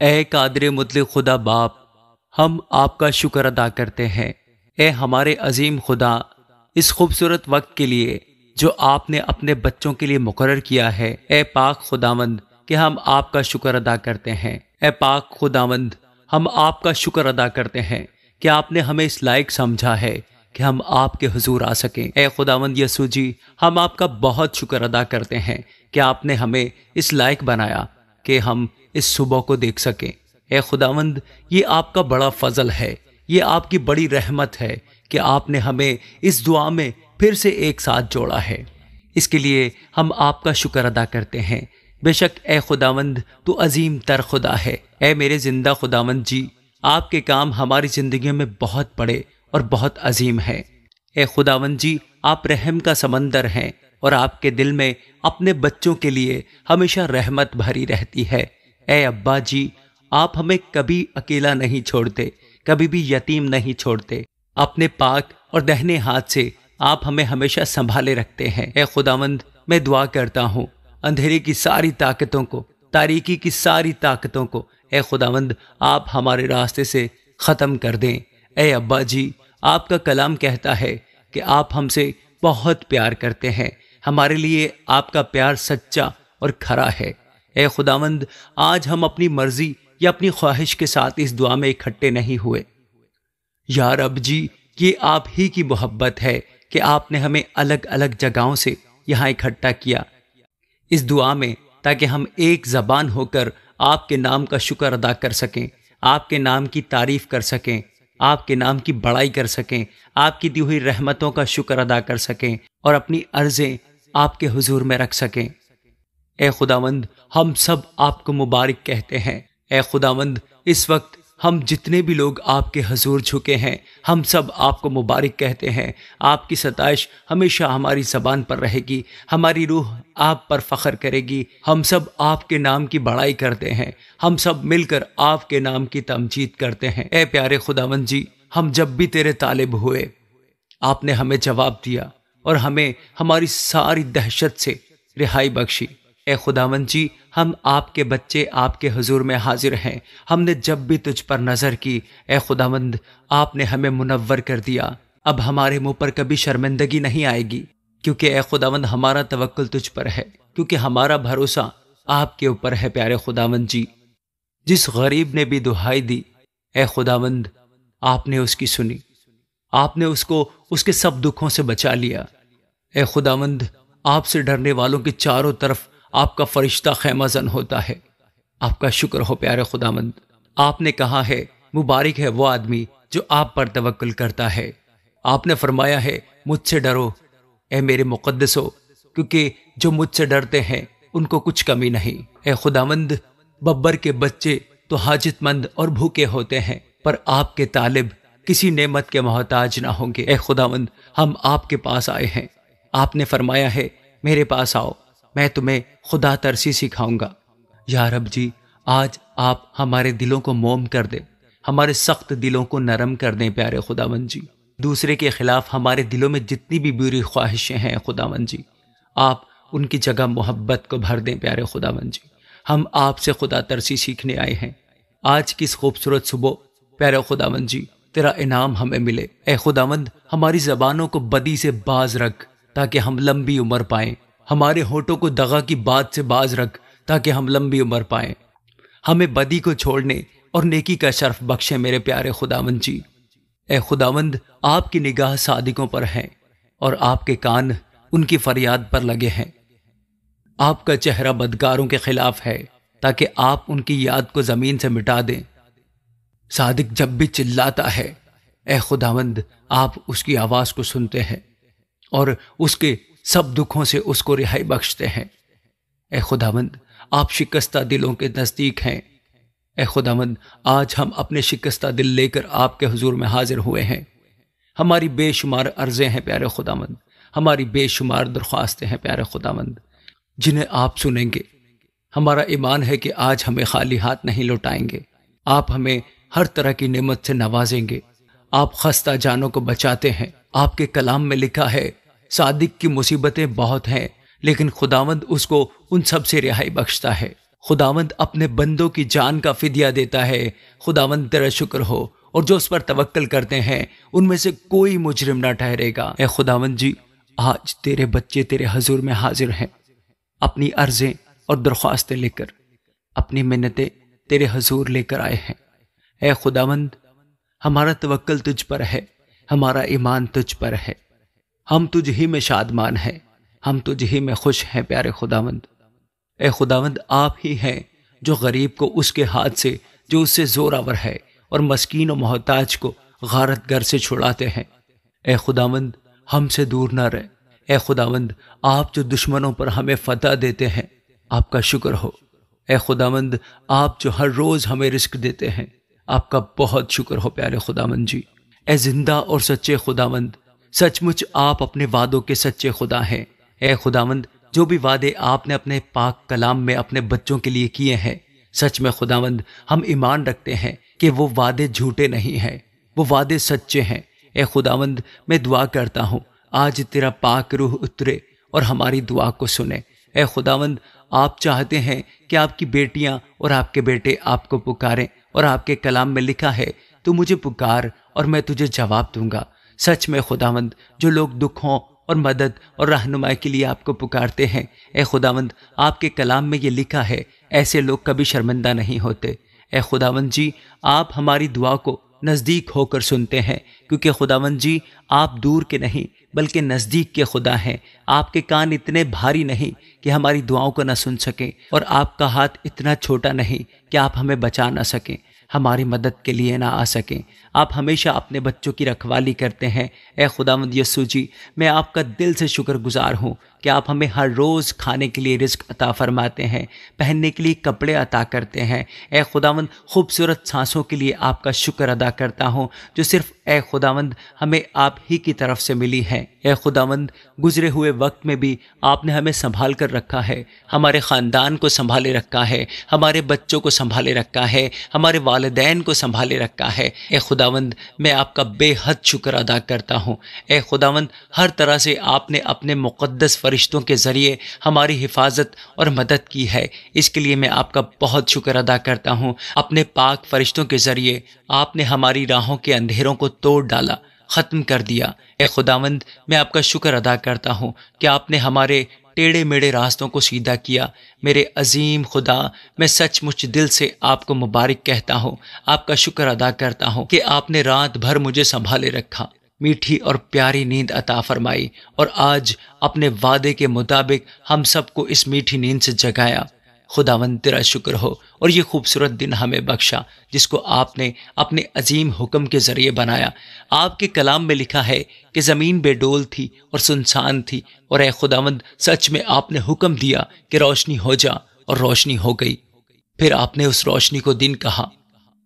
اے قادر مطلق خدا باپ، ہم آپ کا شکر ادا کرتے ہیں۔ اے ہمارے عظیم خدا، اس خوبصورت وقت کے لیے جو آپ نے اپنے بچوں کے لیے مقرر کیا ہے، اے پاک خداوند کہ ہم آپ کا شکر ادا کرتے ہیں۔ اے پاک خداوند، ہم آپ کا شکر ادا کرتے ہیں کہ آپ نے ہمیں اس لائق سمجھا ہے کہ ہم آپ کے حضور آ سکیں۔ اے خداوند یسوع جی، ہم آپ کا بہت شکر ادا کرتے ہیں کہ آپ نے ہمیں اس لائق بنایا کہ ہم اس صبح کو دیکھ سکیں۔ اے خداوند، یہ آپ کا بڑا فضل ہے، یہ آپ کی بڑی رحمت ہے کہ آپ نے ہمیں اس دعا میں پھر سے ایک ساتھ جوڑا ہے۔ اس کے لیے ہم آپ کا شکر ادا کرتے ہیں۔ بے شک اے خداوند، تو عظیم تر خدا ہے۔ اے میرے زندہ خداوند جی، آپ کے کام ہماری زندگیوں میں بہت بڑے اور بہت عظیم ہیں۔ اے خداوند جی، آپ رحم کا سمندر ہیں اور آپ کے دل میں اپنے بچوں کے لیے ہمیشہ رحمت بھری رہتی ہے۔ اے ابا جی، آپ ہمیں کبھی اکیلا نہیں چھوڑتے، کبھی بھی یتیم نہیں چھوڑتے۔ اپنے پاک اور دہنے ہاتھ سے آپ ہمیں ہمیشہ سنبھالے رکھتے ہیں۔ اے خداوند، میں دعا کرتا ہوں اندھیرے کی ساری طاقتوں کو، تاریکی کی ساری طاقتوں کو اے خداوند آپ ہمارے راستے سے ختم کر دیں۔ اے ابا جی، آپ کا کلام کہتا ہے کہ آپ ہم سے بہت پیار کرتے ہیں، ہمارے لیے آپ کا پیار سچا اور کھرا ہے۔ اے خداوند، آج ہم اپنی مرضی یا اپنی خواہش کے ساتھ اس دعا میں اکٹھے نہیں ہوئے۔ یا رب جی، یہ آپ ہی کی محبت ہے کہ آپ نے ہمیں الگ الگ جگہوں سے یہاں اکٹھا کیا اس دعا میں، تاکہ ہم ایک زبان ہو کر آپ کے نام کا شکر ادا کر سکیں، آپ کے نام کی تعریف کر سکیں، آپ کے نام کی بڑائی کر سکیں، آپ کی دی ہوئی رحمتوں کا شکر ادا کر سکیں اور اپنی عرضیں آپ کے حضور میں رکھ سکیں۔ اے خداوند، ہم سب آپ کو مبارک کہتے ہیں۔ اے خداوند، اس وقت ہم جتنے بھی لوگ آپ کے حضور جھکے ہیں، ہم سب آپ کو مبارک کہتے ہیں۔ آپ کی ستائش ہمیشہ ہماری زبان پر رہے گی، ہماری روح آپ پر فخر کرے گی۔ ہم سب آپ کے نام کی بڑائی کرتے ہیں، ہم سب مل کر آپ کے نام کی تمجید کرتے ہیں۔ اے پیارے خداوند جی، ہم جب بھی تیرے طالب ہوئے، آپ نے ہمیں جواب دیا اور ہمیں ہماری ساری دہشت سے رہائی بخشی۔ اے خداوند جی، ہم آپ کے بچے آپ کے حضور میں حاضر ہیں۔ ہم نے جب بھی تجھ پر نظر کی، اے خداوند، آپ نے ہمیں منور کر دیا۔ اب ہمارے منہ پر کبھی شرمندگی نہیں آئے گی، کیونکہ اے خداوند ہمارا توکل تجھ پر ہے، کیونکہ ہمارا بھروسہ آپ کے اوپر ہے۔ پیارے خداوند جی، جس غریب نے بھی دہائی دی، اے خداوند، آپ نے اس کی سنی، آپ نے اس کو اس کے سب دکھوں سے بچا لیا۔ اے خداوند، آپ سے ڈرنے والوں کے چاروں طرف آپ کا فرشتہ خیمہ زن ہوتا ہے۔ آپ کا شکر ہو پیارے خداوند۔ آپ نے کہا ہے، مبارک ہے وہ آدمی جو آپ پر توکل کرتا ہے۔ آپ نے فرمایا ہے، مجھ سے ڈرو اے میرے مقدسو، کیونکہ جو مجھ سے ڈرتے ہیں ان کو کچھ کمی نہیں۔ اے خداوند، ببر کے بچے تو حاجت مند اور بھوکے ہوتے ہیں، پر آپ کے طالب کسی نعمت کے محتاج نہ ہوں گے۔ اے خداوند، ہم آپ کے پاس آئے ہیں۔ آپ نے فرمایا ہے، میرے پاس آؤ، میں تمہیں خدا ترسی سکھاؤں گا۔ یا رب جی، آج آپ ہمارے دلوں کو موم کر دیں، ہمارے سخت دلوں کو نرم کر دیں پیارے خداوند جی۔ دوسرے کے خلاف ہمارے دلوں میں جتنی بھی بری خواہشیں ہیں خداوند جی، آپ ان کی جگہ محبت کو بھر دیں پیارے خداوند جی۔ ہم آپ سے خدا ترسی سیکھنے آئے ہیں۔ آج کی اس خوبصورت صبح پیارے خداوند جی، تیرا انعام ہمیں ملے۔ اے خداوند، ہماری زبانوں کو بدی سے باز رکھ تاکہ ہم لمبی عمر پائیں، ہمارے ہونٹوں کو دغا کی بات سے باز رکھ تاکہ ہم لمبی عمر پائیں۔ ہمیں بدی کو چھوڑنے اور نیکی کا شرف بخشے میرے پیارے خداوند جی۔ اے خداوند، آپ کی نگاہ صادقوں پر ہیں اور آپ کے کان ان کی فریاد پر لگے ہیں۔ آپ کا چہرہ بدکاروں کے خلاف ہے تاکہ آپ ان کی یاد کو زمین سے مٹا دیں۔ صادق جب بھی چلاتا ہے، اے خداوند، آپ اس کی آواز کو سنتے ہیں اور اس کے سب دکھوں سے اس کو رہائی بخشتے ہیں۔ اے خداوند، آپ شکستہ دلوں کے نزدیک ہیں۔ اے خداوند، آج ہم اپنے شکستہ دل لے کر آپ کے حضور میں حاضر ہوئے ہیں۔ ہماری بے شمار عرضیں ہیں پیارے خداوند، ہماری بے شمار درخواستیں ہیں پیارے خداوند، جنہیں آپ سنیں گے۔ ہمارا ایمان ہے کہ آج ہمیں خالی ہاتھ نہیں لوٹائیں گے، آپ ہمیں ہر طرح کی نعمت سے نوازیں گے۔ آپ خستہ جانوں کو بچاتے ہیں۔ آپ کے کلام میں لکھا ہے، صادق کی مصیبتیں بہت ہیں لیکن خداوند اس کو ان سب سے رہائی بخشتا ہے۔ خداوند اپنے بندوں کی جان کا فدیہ دیتا ہے۔ خداوند تیرا شکر ہو، اور جو اس پر توکل کرتے ہیں ان میں سے کوئی مجرم نہ ٹھہرے گا۔ اے خداوند جی، آج تیرے بچے تیرے حضور میں حاضر ہیں، اپنی عرضیں اور درخواستیں لے کر، اپنی منتیں تیرے حضور لے کر آئے ہیں۔ اے خداوند، ہمارا توکل تجھ پر ہے، ہمارا ایمان تجھ پر ہے، ہم تجھ ہی میں شادمان ہیں، ہم تجھ ہی میں خوش ہیں پیارے خداوند۔ اے خداوند، آپ ہی ہیں جو غریب کو اس کے ہاتھ سے جو اس سے زوراور ہے اور مسکین و محتاج کو غارت گر سے چھڑاتے ہیں۔ اے خداوند، ہم سے دور نہ رہ۔ اے خداوند، آپ جو دشمنوں پر ہمیں فتح دیتے ہیں، آپ کا شکر ہو۔ اے خداوند، آپ جو ہر روز ہمیں رزق دیتے ہیں، آپ کا بہت شکر ہو پیارے خداوند جی۔ اے زندہ اور سچے خداوند، سچ مچ آپ اپنے وعدوں کے سچے خدا ہیں۔ اے خداوند، جو بھی وعدے آپ نے اپنے پاک کلام میں اپنے بچوں کے لیے کیے ہیں، سچ میں خداوند ہم ایمان رکھتے ہیں کہ وہ وعدے جھوٹے نہیں ہیں، وہ وعدے سچے ہیں۔ اے خداوند، میں دعا کرتا ہوں آج تیرا پاک روح اترے اور ہماری دعا کو سنے۔ اے خداوند، آپ چاہتے ہیں کہ آپ کی بیٹیاں اور آپ کے بیٹے آپ کو پکاریں، اور آپ کے کلام میں لکھا ہے تو مجھے پکار اور میں تجھے جواب دوں گا۔ سچ میں خداوند، جو لوگ دکھوں اور مدد اور رہنمائی کے لیے آپ کو پکارتے ہیں، اے خداوند، آپ کے کلام میں یہ لکھا ہے ایسے لوگ کبھی شرمندہ نہیں ہوتے۔ اے خداوند جی، آپ ہماری دعا کو نزدیک ہو کر سنتے ہیں، کیونکہ خداوند جی آپ دور کے نہیں بلکہ نزدیک کے خدا ہیں۔ آپ کے کان اتنے بھاری نہیں کہ ہماری دعاؤں کو نہ سن سکیں، اور آپ کا ہاتھ اتنا چھوٹا نہیں کہ آپ ہمیں بچا نہ سکیں، ہماری مدد کے لیے نہ آ سکیں۔ آپ ہمیشہ اپنے بچوں کی رکھوالی کرتے ہیں۔ اے خداوند یسوع جی، میں آپ کا دل سے شکر گزار ہوں کہ آپ ہمیں ہر روز کھانے کے لیے رزق عطا فرماتے ہیں، پہننے کے لیے کپڑے عطا کرتے ہیں۔ اے خداوند، خوبصورت سانسوں کے لیے آپ کا شکر ادا کرتا ہوں جو صرف اے خداوند ہمیں آپ ہی کی طرف سے ملی ہے۔ اے خداوند، گزرے ہوئے وقت میں بھی آپ نے ہمیں سنبھال کر رکھا ہے، ہمارے خاندان کو سنبھالے رکھا ہے، ہمارے بچوں کو سنبھالے رکھا ہے، ہمارے والدین کو سنبھالے رکھا ہے۔ اے خداوند، میں آپ کا بے حد شکر ادا کرتا ہوں۔ اے خداوند، ہر طرح سے آپ نے اپنے مقدس فرشتوں کے ذریعے ہماری حفاظت اور مدد کی ہے، اس کے لیے میں آپ کا بہت شکر ادا کرتا ہوں۔ اپنے پاک فرشتوں کے ذریعے آپ نے ہماری راہوں کے اندھیروں کو توڑ ڈالا، ختم کر دیا۔ اے خداوند، میں آپ کا شکر ادا کرتا ہوں کہ آپ نے ہمارے ٹیڑھے میڑھے راستوں کو سیدھا کیا۔ میرے عظیم خدا، میں سچ مچ دل سے آپ کو مبارک کہتا ہوں، آپ کا شکر ادا کرتا ہوں کہ آپ نے رات بھر مجھے سنبھالے رکھا، میٹھی اور پیاری نیند عطا فرمائی، اور آج اپنے وعدے کے مطابق ہم سب کو اس میٹھی نیند سے جگایا۔ خداوند تیرا شکر ہو، اور یہ خوبصورت دن ہمیں بخشا جس کو آپ نے اپنے عظیم حکم کے ذریعے بنایا۔ آپ کے کلام میں لکھا ہے کہ زمین بے ڈول تھی اور سنسان تھی، اور اے خداوند، سچ میں آپ نے حکم دیا کہ روشنی ہو جا، اور روشنی ہو گئی۔ پھر آپ نے اس روشنی کو دن کہا،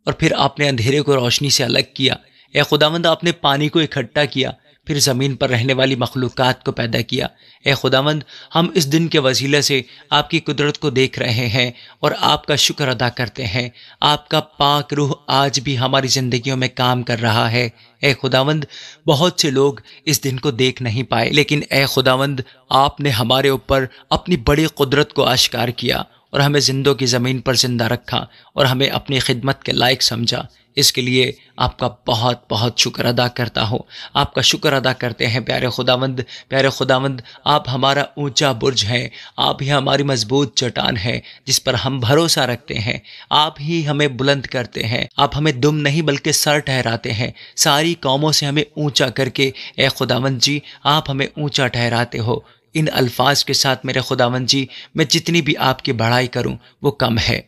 اور پھر آپ نے اندھیرے کو روشنی سے الگ کیا۔ اے خداوند، آپ نے پانی کو اکٹھا کیا، پھر زمین پر رہنے والی مخلوقات کو پیدا کیا۔ اے خداوند، ہم اس دن کے وسیلے سے آپ کی قدرت کو دیکھ رہے ہیں اور آپ کا شکر ادا کرتے ہیں۔ آپ کا پاک روح آج بھی ہماری زندگیوں میں کام کر رہا ہے۔ اے خداوند، بہت سے لوگ اس دن کو دیکھ نہیں پائے، لیکن اے خداوند، آپ نے ہمارے اوپر اپنی بڑی قدرت کو آشکار کیا اور ہمیں زندوں کی زمین پر زندہ رکھا اور ہمیں اپنی خدمت کے لائق سمجھا۔ اس کے لیے آپ کا بہت بہت شکر ادا کرتا ہوں۔ آپ کا شکر ادا کرتے ہیں پیارے خداوند۔ پیارے خداوند، آپ ہمارا اونچا برج ہیں، آپ ہی ہماری مضبوط چٹان ہے جس پر ہم بھروسہ رکھتے ہیں۔ آپ ہی ہمیں بلند کرتے ہیں، آپ ہمیں دم نہیں بلکہ سر ٹھہراتے ہیں۔ ساری قوموں سے ہمیں اونچا کر کے اے خداوند جی، آپ ہمیں اونچا ٹھہراتے ہو۔ ان الفاظ کے ساتھ میرے خداوند جی، میں جتنی بھی آپ کی بڑائی کروں وہ کم ہے۔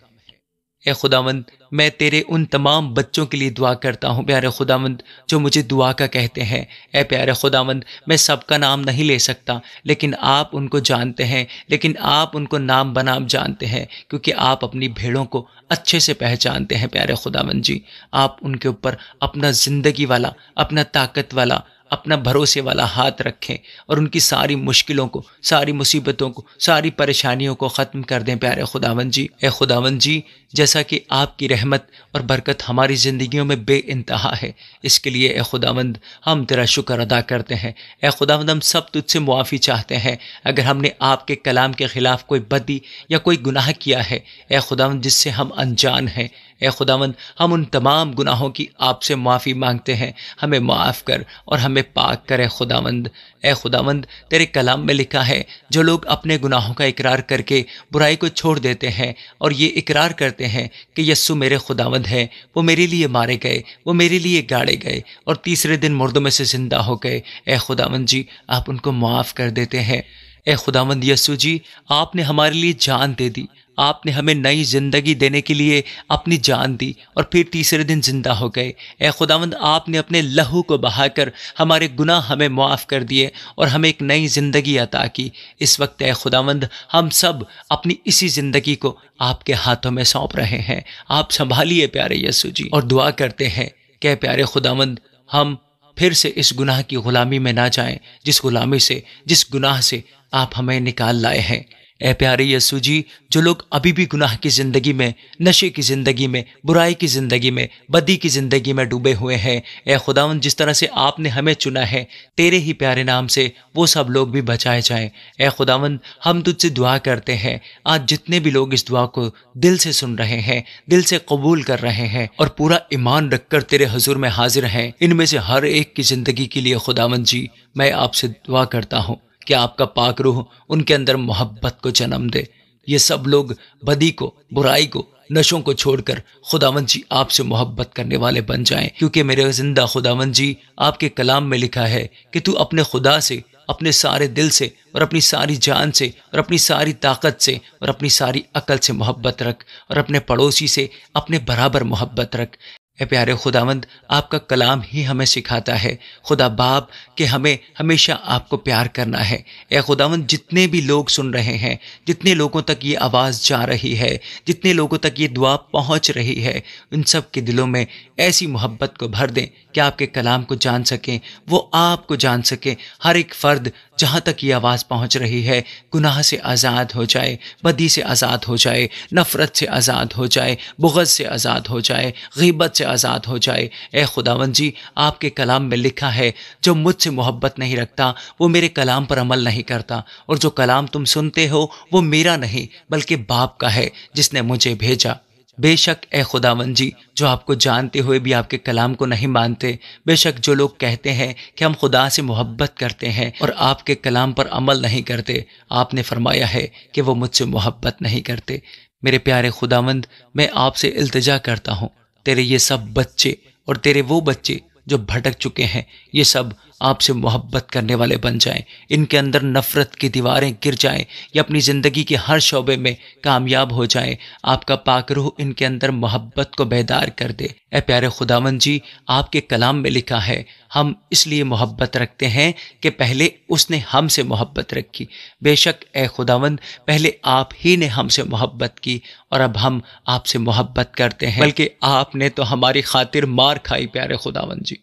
اے خداوند، میں تیرے ان تمام بچوں کے لیے دعا کرتا ہوں پیارے خداوند جو مجھے دعا کا کہتے ہیں۔ اے پیارے خداوند، میں سب کا نام نہیں لے سکتا، لیکن آپ ان کو جانتے ہیں، لیکن آپ ان کو نام بنام جانتے ہیں، کیونکہ آپ اپنی بھیڑوں کو اچھے سے پہچانتے ہیں۔ پیارے خداوند جی، آپ ان کے اوپر اپنا زندگی والا، اپنا طاقت والا، اپنا بھروسے والا ہاتھ رکھیں اور ان کی ساری مشکلوں کو، ساری مصیبتوں کو، ساری پریشانیوں کو ختم کر دیں پیارے خداوند جی۔ اے خداوند جی، جیسا کہ آپ کی رحمت اور برکت ہماری زندگیوں میں بے انتہا ہے، اس کے لیے اے خداوند ہم تیرا شکر ادا کرتے ہیں۔ اے خداوند ہم سب تجھ سے معافی چاہتے ہیں اگر ہم نے آپ کے کلام کے خلاف کوئی بدی یا کوئی گناہ کیا ہے، اے خداوند جس سے ہم انجان ہیں۔ اے خداوند ہم ان تمام گناہوں کی آپ سے معافی مانگتے ہیں، ہمیں معاف کر اور ہمیں پاک کر اے خداوند۔ اے خداوند تیرے کلام میں لکھا ہے جو لوگ اپنے گناہوں کا اقرار کر کے برائی کو چھوڑ دیتے ہیں اور یہ اقرار کرتے ہیں کہ یسوع میرے خداوند ہے، وہ میرے لیے مارے گئے، وہ میرے لیے گاڑے گئے اور تیسرے دن مردوں میں سے زندہ ہو گئے، اے خداوند جی آپ ان کو معاف کر دیتے ہیں۔ اے خداوند یسوع جی، آپ نے ہمارے لیے جان دے دی، آپ نے ہمیں نئی زندگی دینے کے لیے اپنی جان دی اور پھر تیسرے دن زندہ ہو گئے۔ اے خداوند آپ نے اپنے لہو کو بہا کر ہمارے گناہ ہمیں معاف کر دیے اور ہمیں ایک نئی زندگی عطا کی۔ اس وقت اے خداوند ہم سب اپنی اسی زندگی کو آپ کے ہاتھوں میں سونپ رہے ہیں، آپ سنبھالیے پیارے یسوع جی، اور دعا کرتے ہیں کہ اے پیارے خداوند ہم پھر سے اس گناہ کی غلامی میں نہ جائیں، جس غلامی سے، جس گناہ سے آپ ہمیں نکال لائے ہیں۔ اے پیارے یسوع جی، جو لوگ ابھی بھی گناہ کی زندگی میں، نشے کی زندگی میں، برائی کی زندگی میں، بدی کی زندگی میں ڈوبے ہوئے ہیں، اے خداوند جس طرح سے آپ نے ہمیں چنا ہے تیرے ہی پیارے نام سے وہ سب لوگ بھی بچائے جائیں۔ اے خداوند ہم تجھ سے دعا کرتے ہیں، آج جتنے بھی لوگ اس دعا کو دل سے سن رہے ہیں، دل سے قبول کر رہے ہیں اور پورا ایمان رکھ کر تیرے حضور میں حاضر ہیں، ان میں سے ہر ایک کی زندگی کے لیے خداوند جی میں آپ سے دعا کرتا ہوں کہ آپ کا پاک روح ان کے اندر محبت کو جنم دے۔ یہ سب لوگ بدی کو، برائی کو، نشوں کو چھوڑ کر خداوند جی آپ سے محبت کرنے والے بن جائیں، کیونکہ میرے زندہ خداوند جی آپ کے کلام میں لکھا ہے کہ تو اپنے خدا سے، اپنے سارے دل سے اور اپنی ساری جان سے اور اپنی ساری طاقت سے اور اپنی ساری عقل سے محبت رکھ اور اپنے پڑوسی سے اپنے برابر محبت رکھ۔ اے پیارے خداوند آپ کا کلام ہی ہمیں سکھاتا ہے خدا باپ کہ ہمیں ہمیشہ آپ کو پیار کرنا ہے۔ اے خداوند جتنے بھی لوگ سن رہے ہیں، جتنے لوگوں تک یہ آواز جا رہی ہے، جتنے لوگوں تک یہ دعا پہنچ رہی ہے، ان سب کے دلوں میں ایسی محبت کو بھر دیں کہ آپ کے کلام کو جان سکیں، وہ آپ کو جان سکیں۔ ہر ایک فرد جہاں تک یہ آواز پہنچ رہی ہے گناہ سے آزاد ہو جائے، بدی سے آزاد ہو جائے، نفرت سے آزاد ہو جائے، بغض سے آزاد ہو جائے، غیبت سے آزاد ہو جائے۔ اے خداوند جی آپ کے کلام میں لکھا ہے جو مجھ سے محبت نہیں رکھتا وہ میرے کلام پر عمل نہیں کرتا، اور جو کلام تم سنتے ہو وہ میرا نہیں بلکہ باپ کا ہے جس نے مجھے بھیجا۔ بے شک اے خداوند جی جو آپ کو جانتے ہوئے بھی آپ کے کلام کو نہیں مانتے، بے شک جو لوگ کہتے ہیں کہ ہم خدا سے محبت کرتے ہیں اور آپ کے کلام پر عمل نہیں کرتے، آپ نے فرمایا ہے کہ وہ مجھ سے محبت نہیں کرتے۔ میرے پیارے خداوند میں آپ سے التجا کرتا ہوں تیرے یہ سب بچے اور تیرے وہ بچے جو بھٹک چکے ہیں یہ سب آپ سے محبت کرنے والے بن جائیں، ان کے اندر نفرت کی دیواریں گر جائیں، یہ اپنی زندگی کے ہر شعبے میں کامیاب ہو جائیں۔ آپ کا پاک روح ان کے اندر محبت کو بیدار کر دے۔ اے پیارے خداوند جی آپ کے کلام میں لکھا ہے ہم اس لیے محبت رکھتے ہیں کہ پہلے اس نے ہم سے محبت رکھی۔ بے شک اے خداوند پہلے آپ ہی نے ہم سے محبت کی اور اب ہم آپ سے محبت کرتے ہیں، بلکہ آپ نے تو ہماری خاطر مار کھائی پیارے خداوند جی،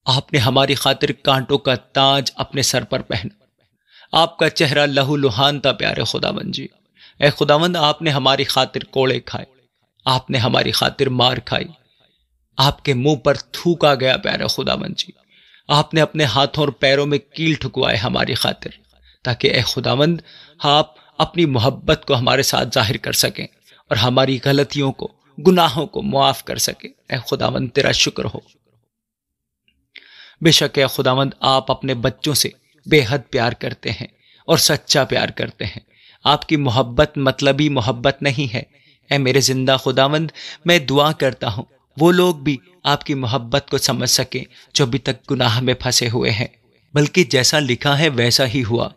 آپ نے ہماری خاطر کانٹوں کا تاج اپنے سر پر پہنا، آپ کا چہرہ لہو لہان تھا پیارے خداوند جی۔ اے خداوند آپ نے ہماری خاطر کوڑے کھائے، آپ نے ہماری خاطر مار کھائی، آپ کے منہ پر تھوکا گیا پیارے خداوند جی، آپ نے اپنے ہاتھوں اور پیروں میں کیل ٹھکوائے ہماری خاطر، تاکہ اے خداوند آپ اپنی محبت کو ہمارے ساتھ ظاہر کر سکیں اور ہماری غلطیوں کو، گناہوں کو معاف کر سکیں۔ اے خداوند تیرا شکر ہو۔ بے شک اے خداوند آپ اپنے بچوں سے بے حد پیار کرتے ہیں اور سچا پیار کرتے ہیں، آپ کی محبت مطلبی محبت نہیں ہے۔ اے میرے زندہ خداوند میں دعا کرتا ہوں وہ لوگ بھی آپ کی محبت کو سمجھ سکیں جو ابھی تک گناہ میں پھنسے ہوئے ہیں، بلکہ جیسا لکھا ہے ویسا ہی ہوا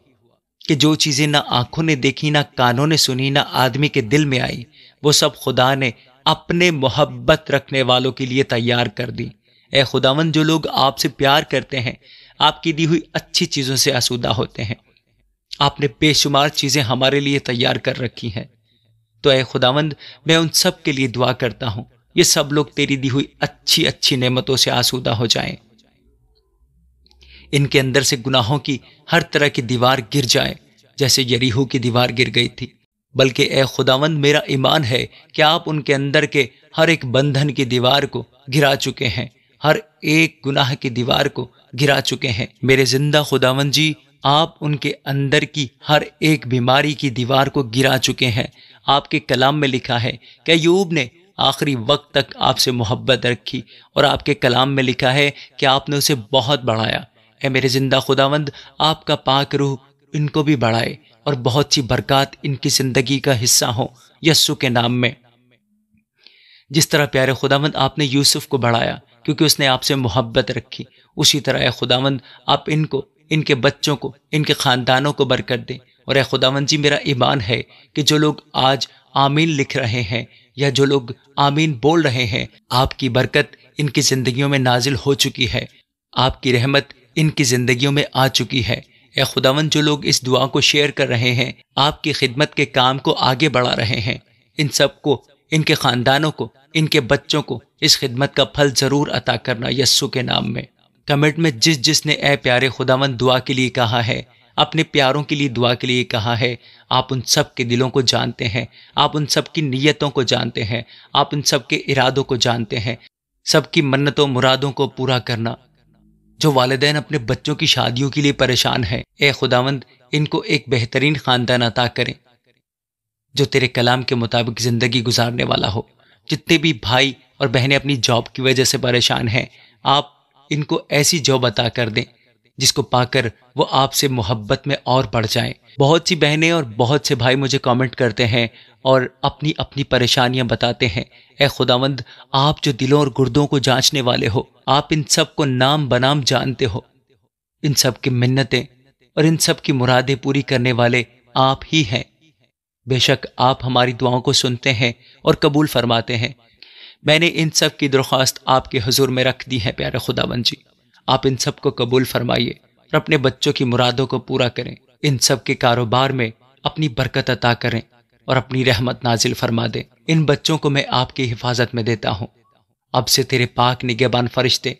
کہ جو چیزیں نہ آنکھوں نے دیکھی، نہ کانوں نے سنی، نہ آدمی کے دل میں آئی، وہ سب خدا نے اپنے محبت رکھنے والوں کے لیے تیار کر دی۔ اے خداوند جو لوگ آپ سے پیار کرتے ہیں آپ کی دی ہوئی اچھی چیزوں سے آسودہ ہوتے ہیں، آپ نے بے شمار چیزیں ہمارے لیے تیار کر رکھی ہیں، تو اے خداوند میں ان سب کے لیے دعا کرتا ہوں یہ سب لوگ تیری دی ہوئی اچھی اچھی نعمتوں سے آسودہ ہو جائیں۔ ان کے اندر سے گناہوں کی ہر طرح کی دیوار گر جائے جیسے یریحو کی دیوار گر گئی تھی، بلکہ اے خداوند میرا ایمان ہے کہ آپ ان کے اندر کے ہر ایک بندھن کی دیوار کو گرا چکے ہیں، ہر ایک گناہ کی دیوار کو گرا چکے ہیں۔ میرے زندہ خداوند جی، آپ ان کے اندر کی ہر ایک بیماری کی دیوار کو گرا چکے ہیں۔ آپ کے کلام میں لکھا ہے کہ ایوب نے آخری وقت تک آپ سے محبت رکھی، اور آپ کے کلام میں لکھا ہے کہ آپ نے اسے بہت بڑھایا۔ اے میرے زندہ خداوند، آپ کا پاک روح ان کو بھی بڑھائے اور بہت سی برکات ان کی زندگی کا حصہ ہوں یسوع کے نام میں۔ جس طرح پیارے خداوند آپ نے یوسف کو بڑھایا کیونکہ اس نے آپ سے محبت رکھی، اسی طرح اے خداوند آپ ان کو، ان کے بچوں کو، ان کے خاندانوں کو برکت دیں۔ اور اے خداوند جی، میرا ایمان ہے کہ جو لوگ آج آمین لکھ رہے ہیں یا جو لوگ آمین بول رہے ہیں، آپ کی برکت ان کی زندگیوں میں نازل ہو چکی ہے، آپ کی رحمت ان کی زندگیوں میں آ چکی ہے۔ اے خداوند، جو لوگ اس دعا کو شیئر کر رہے ہیں، آپ کی خدمت کے کام کو آگے بڑھا رہے ہیں، ان سب کو، ان کے خاندانوں کو، ان کے بچوں کو اس خدمت کا پھل ضرور عطا کرنا یسوع کے نام میں۔ کمنٹ میں جس نے اے پیارے خداوند دعا کے لیے کہا ہے، اپنے پیاروں کے لیے دعا کے لیے کہا ہے، آپ ان سب کے دلوں کو جانتے ہیں، آپ ان سب کی نیتوں کو جانتے ہیں، آپ ان سب کے ارادوں کو جانتے ہیں، سب کی منتوں مرادوں کو پورا کرنا۔ جو والدین اپنے بچوں کی شادیوں کے لیے پریشان ہیں، اے خداوند ان کو ایک بہترین خاندان عطا کریں جو تیرے کلام کے مطابق زندگی گزارنے والا ہو۔ جتنے بھی بھائی اور بہنیں اپنی جاب کی وجہ سے پریشان ہیں، آپ ان کو ایسی جاب عطا کر دیں جس کو پا کر وہ آپ سے محبت میں اور بڑھ جائیں۔ بہت سی بہنیں اور بہت سے بھائی مجھے کامنٹ کرتے ہیں اور اپنی اپنی پریشانیاں بتاتے ہیں۔ اے خداوند، آپ جو دلوں اور گردوں کو جانچنے والے ہو، آپ ان سب کو نام بنام جانتے ہو، ان سب کی منتیں اور ان سب کی مرادیں پوری کرنے والے آپ ہی ہیں۔ بے شک آپ ہماری دعاؤں کو سنتے ہیں اور قبول فرماتے ہیں۔ میں نے ان سب کی درخواست آپ کے حضور میں رکھ دی ہے پیارے خداوند جی، آپ ان سب کو قبول فرمائیے اور اپنے بچوں کی مرادوں کو پورا کریں، ان سب کے کاروبار میں اپنی برکت عطا کریں اور اپنی رحمت نازل فرما دیں۔ ان بچوں کو میں آپ کی حفاظت میں دیتا ہوں، اب سے تیرے پاک نگہبان فرشتے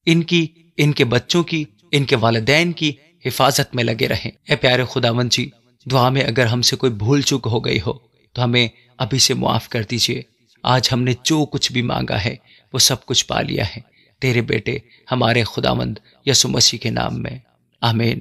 ان کی، ان کے بچوں کی، ان کے والدین کی حفاظت میں لگے رہیں۔ اے پیارے خداوند جی، دعا میں اگر ہم سے کوئی بھول چوک ہو گئی ہو تو ہمیں ابھی سے معاف کر دیجیے۔ آج ہم نے جو کچھ بھی مانگا ہے وہ سب کچھ پا لیا ہے، تیرے بیٹے ہمارے خداوند یسوع مسیح کے نام میں، آمین۔